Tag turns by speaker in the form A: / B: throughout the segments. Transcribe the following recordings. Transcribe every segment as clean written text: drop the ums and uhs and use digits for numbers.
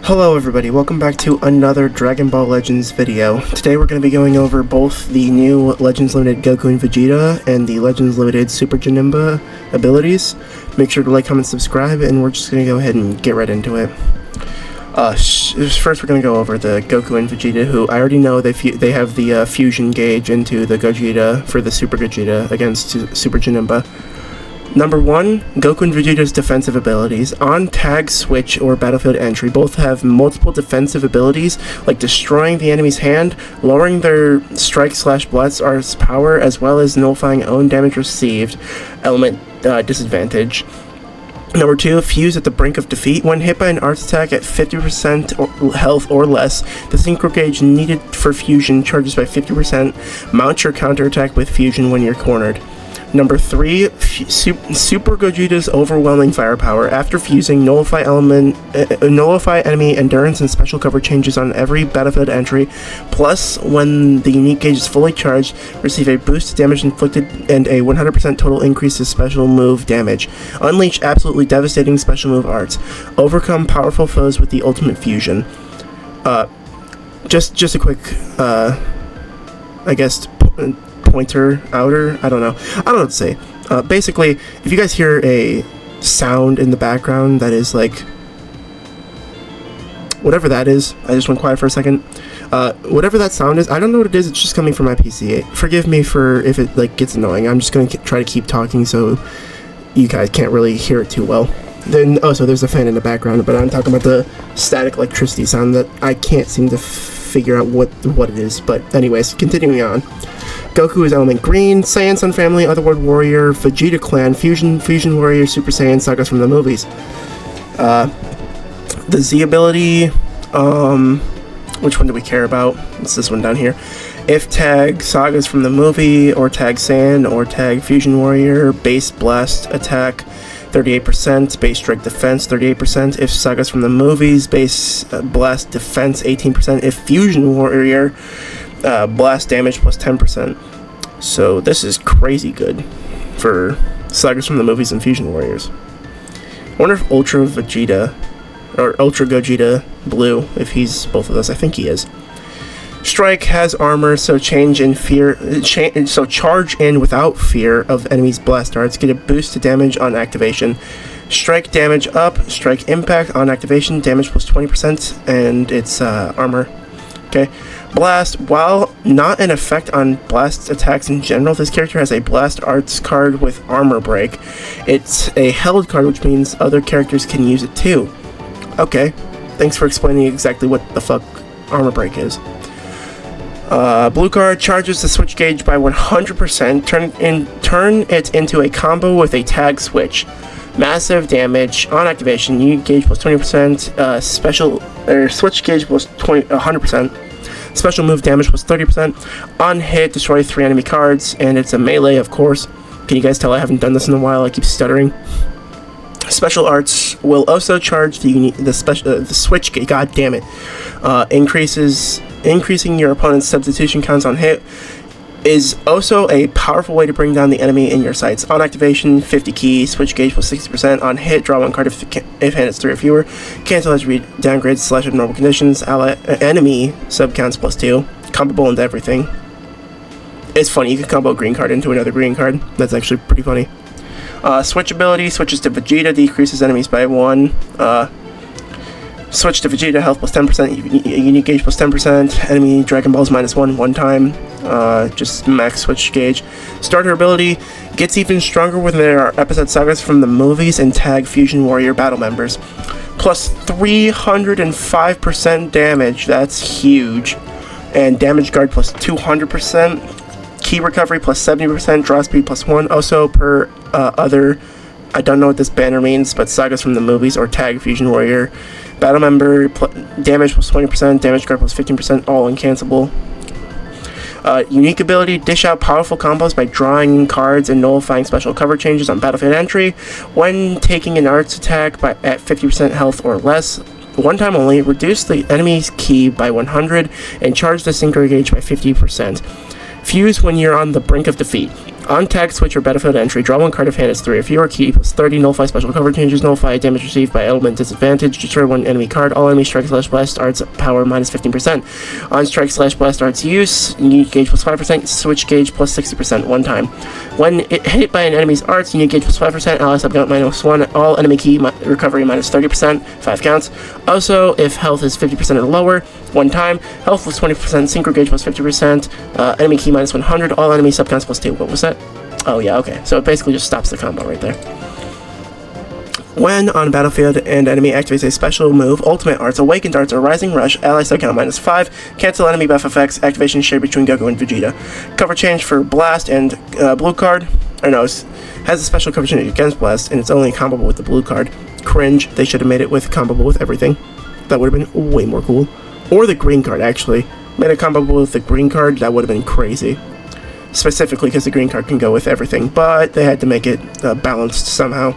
A: Hello everybody, welcome back to another Dragon Ball Legends video. Today we're going to be going over both the new Legends Limited Goku and Vegeta and the Legends Limited Super Janemba abilities. Make sure to like, comment, subscribe, and we're just going to go ahead and get right into it. First we're going to go over the Goku and Vegeta, who I already know they have the fusion gauge into the Gogeta for the Super Gogeta against Super Janemba. Number 1, Goku and Vegeta's defensive abilities. On tag, switch, or battlefield entry, both have multiple defensive abilities, like destroying the enemy's hand, lowering their strike/blast art's power, as well as nullifying own damage received, element disadvantage. Number 2, fuse at the brink of defeat. When hit by an arts attack at 50% health or less, the synchro gauge needed for fusion charges by 50%. Mount your counterattack with fusion when you're cornered. Number 3, Super Gogeta's overwhelming firepower. After fusing, nullify enemy endurance and special cover changes on every battlefield entry. Plus, when the unique gauge is fully charged, receive a boost to damage inflicted and a 100% total increase to special move damage. Unleash absolutely devastating special move arts. Overcome powerful foes with the ultimate fusion. Just a quick, I guess, pointer outer, I don't know what to say. Basically, if you guys hear a sound in the background that is like whatever that is, I just went quiet for a second. Whatever that sound is, I don't know what it is. It's just coming from my PC. Forgive me for if it like gets annoying. I'm just gonna try to keep talking so you guys can't really hear it too well. Then so there's a fan in the background, but I'm talking about the static electricity sound that I can't seem to figure out what it is. But anyways, continuing on. Goku is element green, Saiyan Sun family, Otherworld warrior, Vegeta clan, fusion warrior, Super Saiyan sagas from the movies. The Z ability, which one do we care about? It's this one down here. If tag sagas from the movie, or tag Saiyan, or tag fusion warrior, base blast attack 38%, base strike defense 38%. If sagas from the movies, base blast defense 18%. If fusion warrior, blast damage plus 10%. So this is crazy good for sagas from the movies and fusion warriors. I wonder if Ultra Vegeta or Ultra Gogeta Blue, if he's both of those. I think he is. Strike has armor, so charge in without fear of enemies' blast arts. Get a boost to damage on activation. Strike damage up, strike impact on activation, damage plus 20%, and it's armor. Okay. Blast. While not an effect on blast attacks in general, this character has a blast arts card with armor break. It's a held card, which means other characters can use it too. Okay. Thanks for explaining exactly what the fuck armor break is. Blue card charges the switch gauge by 100%. Turn it into a combo with a tag switch. Massive damage on activation. Unique gauge plus 20%. Switch gauge plus 100%. Special move damage plus 30%. On hit, destroy 3 enemy cards, and it's a melee, of course. Can you guys tell I haven't done this in a while? I keep stuttering. Special arts will also charge the switch gauge. God damn it! Increasing your opponent's substitution counts on hit is also a powerful way to bring down the enemy in your sights. On activation, 50 key, switch gauge plus 60%. On hit, draw 1 card if hand is 3 or fewer. Cancel as read downgrades / abnormal conditions. Enemy sub counts plus 2. Comboable into everything. It's funny, you can combo a green card into another green card. That's actually pretty funny. Switch ability, switches to Vegeta, decreases enemies by 1. Switch to Vegeta, health plus 10%, unique gauge plus 10%, enemy Dragon Balls -1 one time, just max switch gauge. Starter ability, gets even stronger when there are episode sagas from the movies and tag fusion warrior battle members. Plus 305% damage, that's huge. And damage guard plus 200%, key recovery plus 70%, draw speed plus 1, also per other, I don't know what this banner means, but sagas from the movies or tag fusion warrior battle member, damage plus 20%, damage guard plus 15%, all uncancelable. Unique ability, dish out powerful combos by drawing cards and nullifying special cover changes on battlefield entry. When taking an arts attack at 50% health or less, one time only, reduce the enemy's key by 100 and charge the synchro gauge by 50%. Fuse when you're on the brink of defeat. On tag switch or battlefield entry, draw one card if hand is 3 or fewer, key plus 30, nullify special cover changes, nullify damage received by element disadvantage, destroy one enemy card, all enemy strike slash blast arts power minus 15%. On strike slash blast arts use, unique gauge plus 5%, switch gauge plus 60% one time. When hit by an enemy's arts, unique gauge plus 5%, ally subcount minus 1, all enemy key recovery minus 30%, 5 counts. Also, if health is 50% or lower, one time, health plus 20%, synchro gauge plus 50%, enemy key minus 100, all enemy subcounts plus 2. What was that? Oh yeah, okay. So it basically just stops the combo right there. When on battlefield and enemy activates a special move, Ultimate Arts, Awakened Arts, or Rising Rush, ally subcount minus 5, cancel enemy buff effects, activation shared between Goku and Vegeta. Cover change for Blast and blue card, or no, has a special cover change against Blast, and it's only comboable with the blue card. Cringe, they should have made it with comboable with everything. That would have been way more cool. Or the green card, actually. Made it comboable with the green card, that would have been crazy. Specifically because the green card can go with everything, but they had to make it balanced somehow.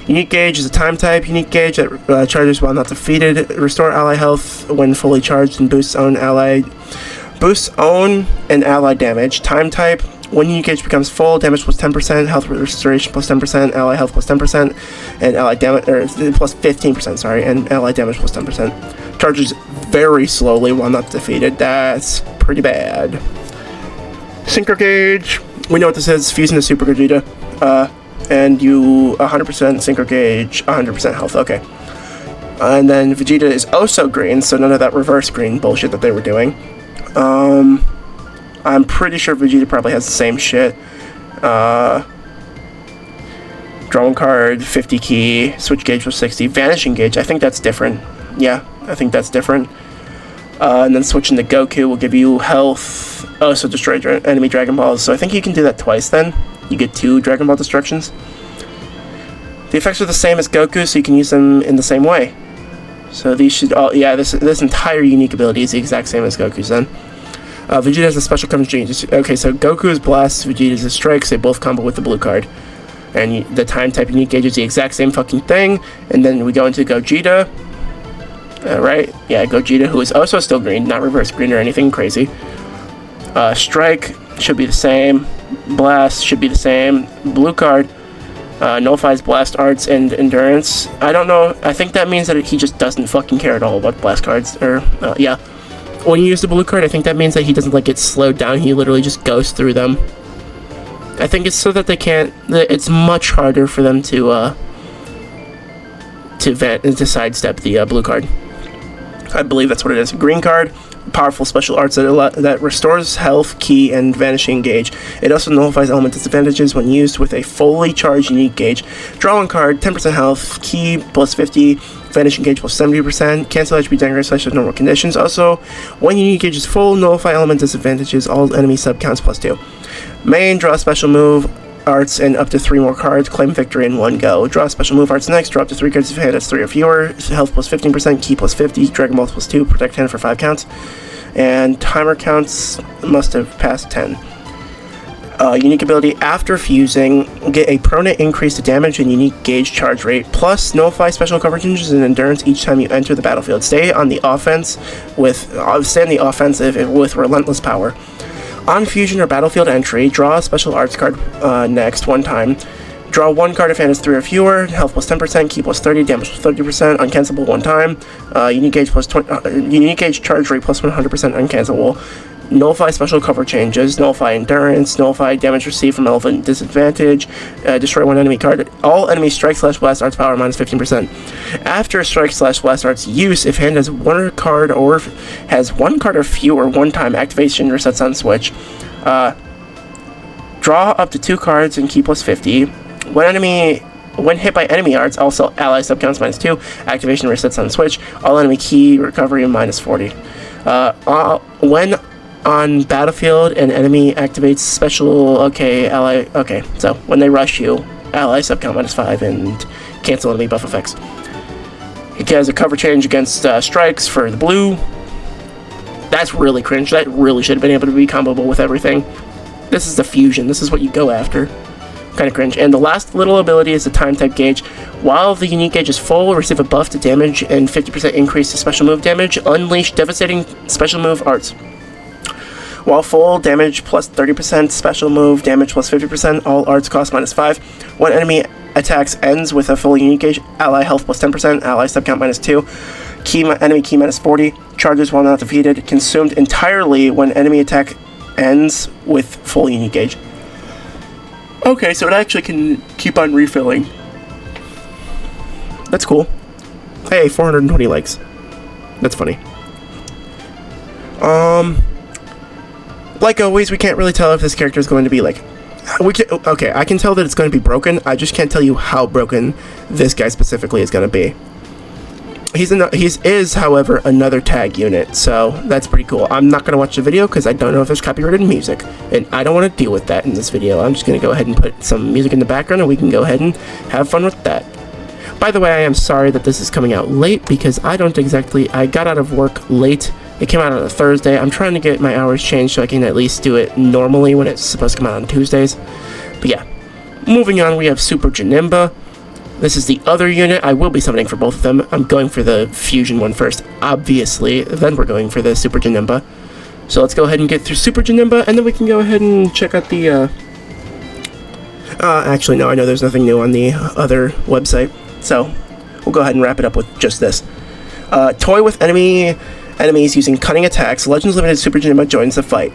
A: Unique Gauge is a time type unique gauge that charges while not defeated. Restore ally health when fully charged and boosts own and ally damage. Time type, when unique gauge becomes full, damage plus 10%, health restoration plus 10%, ally health plus 10%, and ally damage plus 15%, sorry, and ally damage plus 10%. Charges very slowly while not defeated. That's pretty bad. Synchro Gauge, we know what this is, fusing to Super Gogeta, and you 100% Synchro Gauge, 100% health, okay. And then Vegeta is also green, so none of that reverse green bullshit that they were doing. I'm pretty sure Vegeta probably has the same shit. Draw one card, 50 key, switch gauge was 60, vanishing gauge, I think that's different. Yeah, I think that's different. And then switching to Goku will give you health. Oh, so destroy enemy Dragon Balls. So I think you can do that twice then. You get 2 Dragon Ball destructions. The effects are the same as Goku, so you can use them in the same way. So these should all, yeah, this entire unique ability is the exact same as Goku's then. Vegeta has a special cover change. Okay, so Goku's Blast, Vegeta's Strikes, they both combo with the blue card. And the time type unique gauge is the exact same fucking thing. And then we go into Gogeta. Right? Yeah, Gogeta, who is also still green, not reverse green or anything crazy. Strike should be the same. Blast should be the same. Blue card nullifies Blast Arts and Endurance. I don't know. I think that means that he just doesn't fucking care at all about Blast cards. Or, yeah. When you use the blue card, I think that means that he doesn't, like, get slowed down. He literally just goes through them. I think it's so that they can't... It's much harder for them to sidestep the blue card. I believe that's what it is. Green card, powerful special arts that restores health, ki, and vanishing gauge. It also nullifies element disadvantages when used with a fully charged unique gauge. Draw one card, 10% health, ki plus 50, vanishing gauge plus 70%, cancel HP dagger slash normal conditions. Also, when unique gauge is full, nullify element disadvantages, all enemy subcounts plus 2. Main, draw a special move, arts, and up to 3 more cards, claim victory in one go. Draw special move arts next, draw up to 3 cards if hand has 3 or fewer, health plus 15%, ki plus 50, Dragon Balls plus 2, protect 10 for 5 counts, and timer counts must have passed 10. Unique ability, after fusing, get a permanent increase to damage and unique gauge charge rate, plus nullify special cover changes and endurance each time you enter the battlefield. Stay on the offensive with relentless power. On fusion or battlefield entry, draw a special arts card next one time. Draw one card if hand has 3 or fewer, health plus 10%, ki plus 30, damage plus 30%, uncancelable one time, unique gauge plus 20, unique gauge charge rate plus 100% uncancelable. Nullify special cover changes, nullify endurance, nullify damage received from element disadvantage, destroy one enemy card. All enemy strike slash blast arts power minus 15%. After strike slash blast arts use, if hand has one card or has 1 card or fewer one time, activation resets on switch. Draw up to 2 cards and ki plus 50. When hit by enemy arts, also ally subcounts minus 2, activation resets on switch, all enemy ki recovery minus 40. When on battlefield, an enemy activates special, so when they rush you, ally subcount minus 5 and cancel enemy buff effects. It has a cover change against strikes for the blue. That's really cringe. That really should have been able to be comboable with everything. This is the fusion. This is what you go after. Kind of cringe. And the last little ability is the time type gauge. While the unique gauge is full, receive a buff to damage and 50% increase to special move damage. Unleash devastating special move arts. While full, damage plus 30%, special move, damage plus 50%, all arts cost -5. When enemy attacks ends with a full unit gauge, ally health plus 10%, ally sub count -2, enemy key -40, charges while not defeated, consumed entirely when enemy attack ends with full unit gauge. Okay, so it actually can keep on refilling. That's cool. Hey, 420 likes. That's funny. Like always, we can't really tell if this character is going to be like... Okay, I can tell that it's going to be broken. I just can't tell you how broken this guy specifically is going to be. He is, however, another tag unit, so that's pretty cool. I'm not going to watch the video because I don't know if there's copyrighted music, and I don't want to deal with that in this video. I'm just going to go ahead and put some music in the background, and we can go ahead and have fun with that. By the way, I am sorry that this is coming out late because I got out of work late. It came out on a Thursday. I'm trying to get my hours changed so I can at least do it normally when it's supposed to come out on Tuesdays. But yeah, moving on, we have Super Janemba. This is the other unit. I will be summoning for both of them. I'm going for the fusion one first, obviously. Then we're going for the Super Janemba. So let's go ahead and get through Super Janemba, and then we can go ahead and check out the... actually, no, I know there's nothing new on the other website. So we'll go ahead and wrap it up with just this. Toy with enemies using cunning attacks. Legends Limited Super Janemba joins the fight.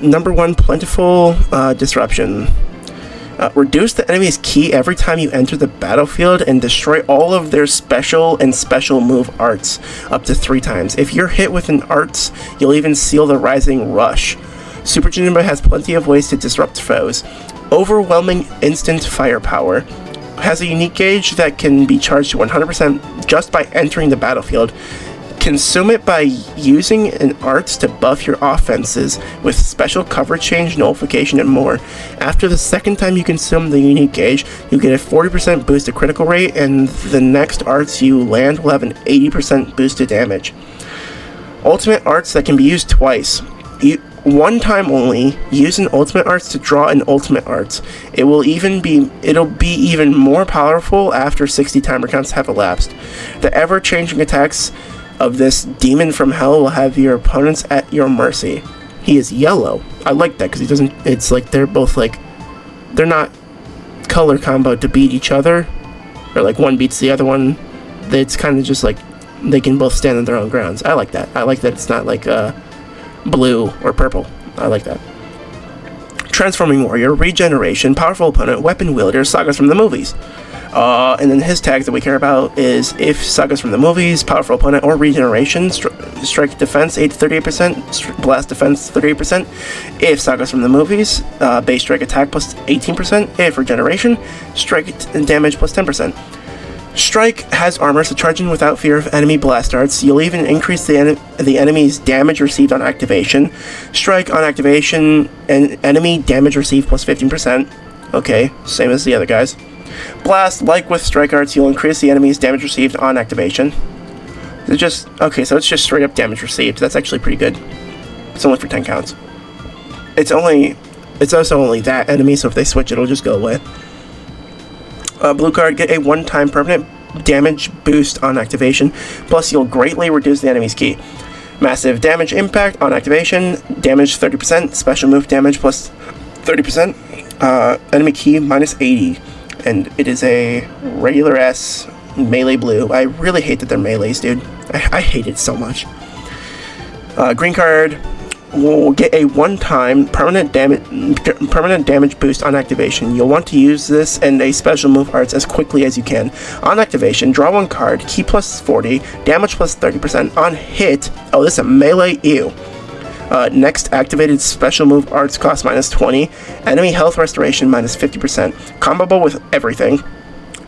A: Number 1, Plentiful Disruption. Reduce the enemy's ki every time you enter the battlefield and destroy all of their special and special move arts up to 3 times. If you're hit with an arts, you'll even seal the Rising Rush. Super Janemba has plenty of ways to disrupt foes. Overwhelming instant firepower. Has a unique gauge that can be charged to 100% just by entering the battlefield. Consume it by using an arts to buff your offenses with special cover change, nullification, and more. After the second time you consume the unique gauge, you get a 40% boost to critical rate, and the next arts you land will have an 80% boost to damage. Ultimate arts that can be used twice. One time only, use an ultimate arts to draw an ultimate arts. It'll be even more powerful after 60 timer counts have elapsed. The ever-changing attacks of this demon from hell will have your opponents at your mercy. He is yellow. I like that because it's like they're both like, they're not color comboed to beat each other, or like one beats the other one. It's kind of just like they can both stand on their own grounds. I like that. I like that it's not like blue or purple. I like that. Transforming Warrior, Regeneration, Powerful Opponent, Weapon Wielder, Sagas from the movies. And then his tags that we care about is if Sagas from the movies, Powerful Opponent, or Regeneration, Strike Defense 38%, Blast Defense 38%. If Sagas from the movies, Base Strike Attack plus 18%. If Regeneration, Strike Damage plus 10%. Strike has armor, so charging without fear of enemy blast arts. You'll even increase the enemy's damage received on activation. Strike on activation, and enemy damage received plus 15%. Okay, same as the other guys. Blast, like with strike arts, you'll increase the enemy's damage received on activation. Okay, so it's just straight up damage received. That's actually pretty good. It's only for 10 counts. It's also only that enemy, so if they switch, it'll just go away. Blue card, get a one-time permanent damage boost on activation, plus you'll greatly reduce the enemy's ki. Massive damage impact on activation, damage 30%, special move damage plus 30%, enemy ki minus 80, and it is a regular S melee blue. I really hate that they're melees, dude. I hate it so much. Green card will get a one-time permanent damage boost on activation. You'll want to use this and a special move arts as quickly as you can. On activation, draw one card, ki plus 40, damage plus 30%. On hit, oh, this is a melee, ew. Next activated special move arts cost minus 20, enemy health restoration minus 50%, comboable with everything.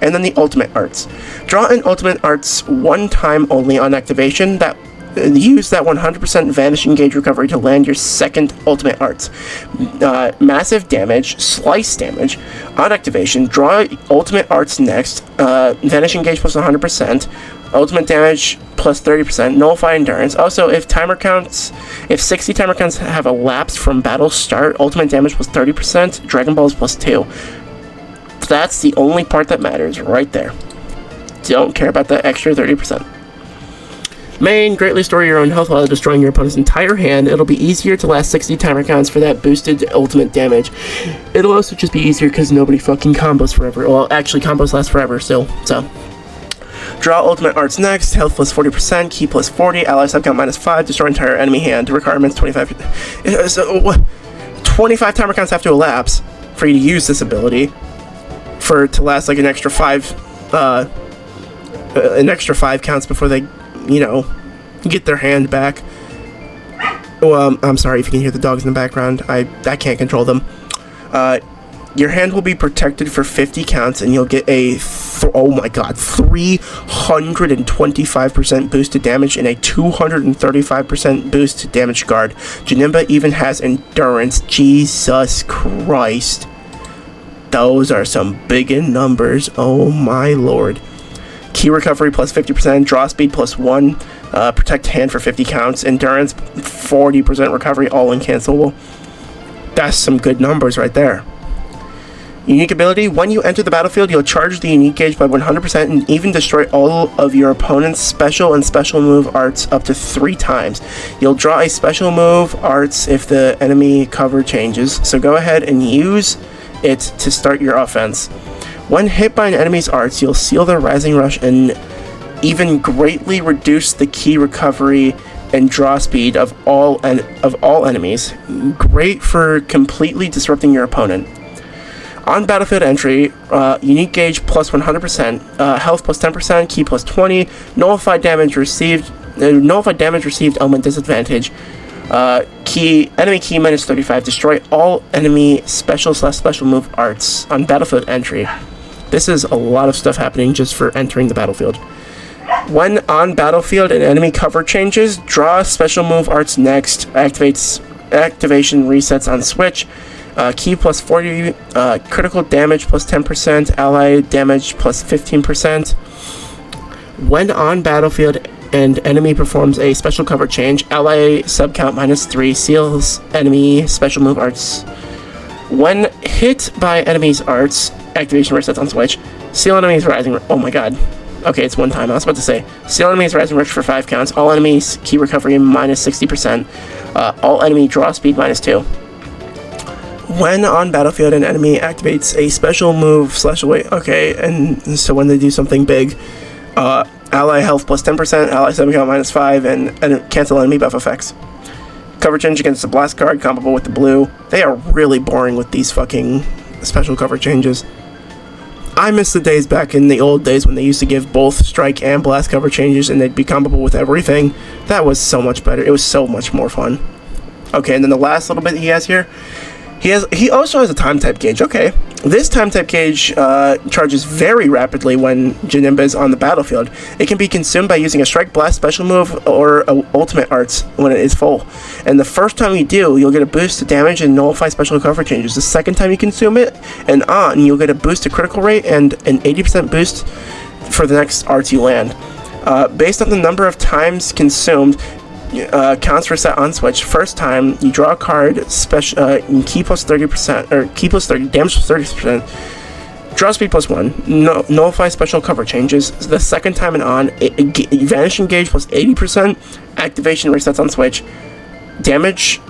A: And then the ultimate arts. Draw an ultimate arts one time only on activation. Use that 100% vanishing gauge recovery to land your second ultimate arts. Massive damage, slice damage. On activation, draw ultimate arts next. Vanishing gauge plus 100%. Ultimate damage plus 30%. Nullify endurance. Also, if 60 timer counts have elapsed from battle start, ultimate damage plus 30%. Dragon Balls plus 2. That's the only part that matters right there. Don't care about that extra 30%. Main, greatly store your own health while destroying your opponent's entire hand. It'll be easier to last 60 timer counts for that boosted ultimate damage. It'll also just be easier because nobody fucking combos forever. Well, actually, combos last forever still, so. Draw ultimate arts next. Health plus 40%, ki plus 40, ally subcount minus 5, destroy entire enemy hand. Requirements 25. So, 25 timer counts have to elapse for you to use this ability. For it to last like an extra 5 counts before they, you know, get their hand back. Well, I'm sorry if you can hear the dogs in the background. I can't control them. Your hand will be protected for 50 counts, and you'll get a, oh my god, 325% boost to damage and a 235% boost to damage guard. Janemba even has endurance. Jesus Christ. Those are some big numbers. Oh my lord. Key recovery plus 50%, draw speed plus 1, protect hand for 50 counts, endurance 40% recovery, all uncancelable. That's some good numbers right there. Unique ability, when you enter the battlefield, you'll charge the unique gauge by 100% and even destroy all of your opponent's special and special move arts up to 3 times. You'll draw a special move arts if the enemy cover changes, so go ahead and use it to start your offense. When hit by an enemy's arts, you'll seal their Rising Rush and even greatly reduce the key recovery and draw speed of all enemies. Great for completely disrupting your opponent. On battlefield entry, unique gauge plus 100%, health plus 10%, ki plus 20, nullified damage received element disadvantage, enemy ki minus 35, destroy all enemy special/special move arts on battlefield entry. This is a lot of stuff happening just for entering the battlefield. When on battlefield and enemy cover changes, draw special move arts next, activation resets on switch, ki plus 40, critical damage plus 10%, ally damage plus 15%. When on battlefield and enemy performs a special cover change, ally subcount minus 3, seals enemy special move arts. When hit by enemy's arts, activation resets on switch, seal enemy's rising, oh my god. Okay, it's one time, I was about to say. Seal enemy's rising rush for 5 counts, all enemies key recovery minus 60%, all enemy draw speed minus 2. When on battlefield, an enemy activates a special move / away. Okay, and so when they do something big, ally health plus 10%, ally subcount minus 5, and cancel enemy buff effects. Cover change against the blast card, comparable with the blue. They are really boring with these fucking special cover changes. I miss the days back in the old days when they used to give both strike and blast cover changes and they'd be comparable with everything. That was so much better. It was so much more fun. Okay, and then the last little bit he has here, he also has a time type gauge. Okay, this time type gauge charges very rapidly when Janemba is on the battlefield. It can be consumed by using a strike, blast, special move, or ultimate arts when it is full. And the first time you do, you'll get a boost to damage and nullify special cover changes. The second time you consume it and on, you'll get a boost to critical rate and an 80% boost for the next arts you land. Based on the number of times consumed, counts reset on switch. First time you draw a card, key plus 30%, or key plus 30, damage plus 30%, draw speed plus 1, nullify special cover changes. The second time and on, vanishing gauge plus 80%, activation resets on switch, damage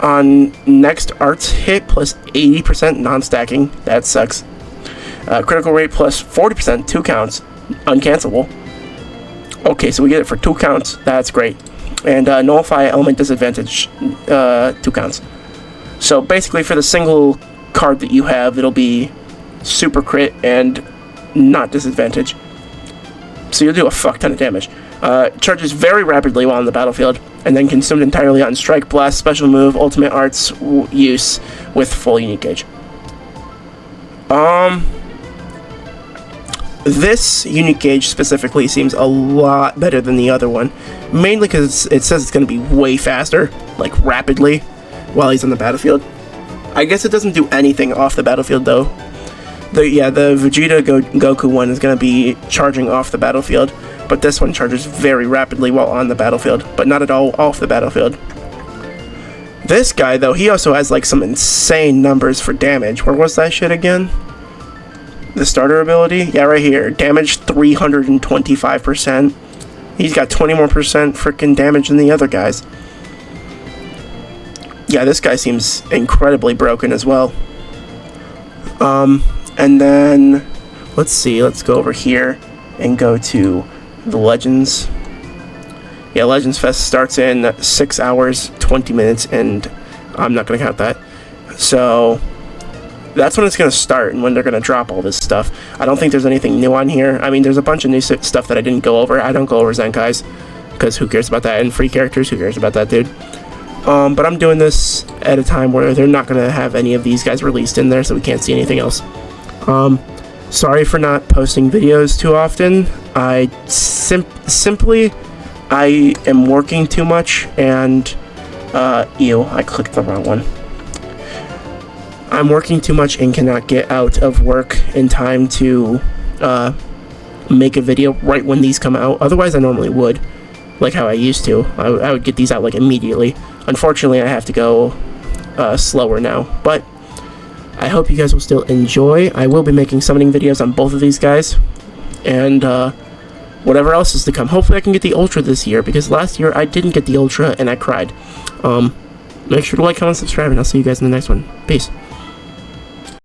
A: on next arts hit plus 80% non-stacking, that sucks. Critical rate plus 40%, 2 counts, uncancelable. Okay, so we get it for 2 counts, that's great. And nullify element disadvantage, 2 counts. So basically for the single card that you have, it'll be super crit and not disadvantage. So you'll do a fuck ton of damage. Charges very rapidly while on the battlefield, and then consumed entirely on strike, blast, special move, ultimate arts use with full unique gauge. This unique gauge specifically seems a lot better than the other one, mainly because it says it's going to be way faster, like rapidly, while he's on the battlefield. I guess it doesn't do anything off the battlefield though. The Vegeta Goku one is going to be charging off the battlefield, but this one charges very rapidly while on the battlefield, but not at all off the battlefield. This guy though, he also has like some insane numbers for damage. Where was that shit again? The starter ability? Yeah, right here. Damage 325%. He's got 20% more freaking damage than the other guys. Yeah, this guy seems incredibly broken as well. And then, let's see, let's go over here and go to the Legends. Yeah, Legends Fest starts in 6 hours, 20 minutes, and I'm not going to count that. So, that's when it's going to start and when they're going to drop all this stuff. I don't think there's anything new on here. I mean, there's a bunch of new stuff that I didn't go over. I don't go over Zenkai's, because who cares about that? And free characters, who cares about that, dude? But I'm doing this at a time where they're not going to have any of these guys released in there, so we can't see anything else. Sorry for not posting videos too often. I simply am working too much, and ew, I clicked the wrong one. I'm working too much and cannot get out of work in time to make a video right when these come out. Otherwise, I normally would, like how I used to. I would get these out like immediately. Unfortunately, I have to go slower now, but I hope you guys will still enjoy. I will be making summoning videos on both of these guys, and whatever else is to come. Hopefully I can get the Ultra this year, because last year I didn't get the Ultra and I cried. Make sure to like, comment, subscribe, and I'll see you guys in the next one. Peace.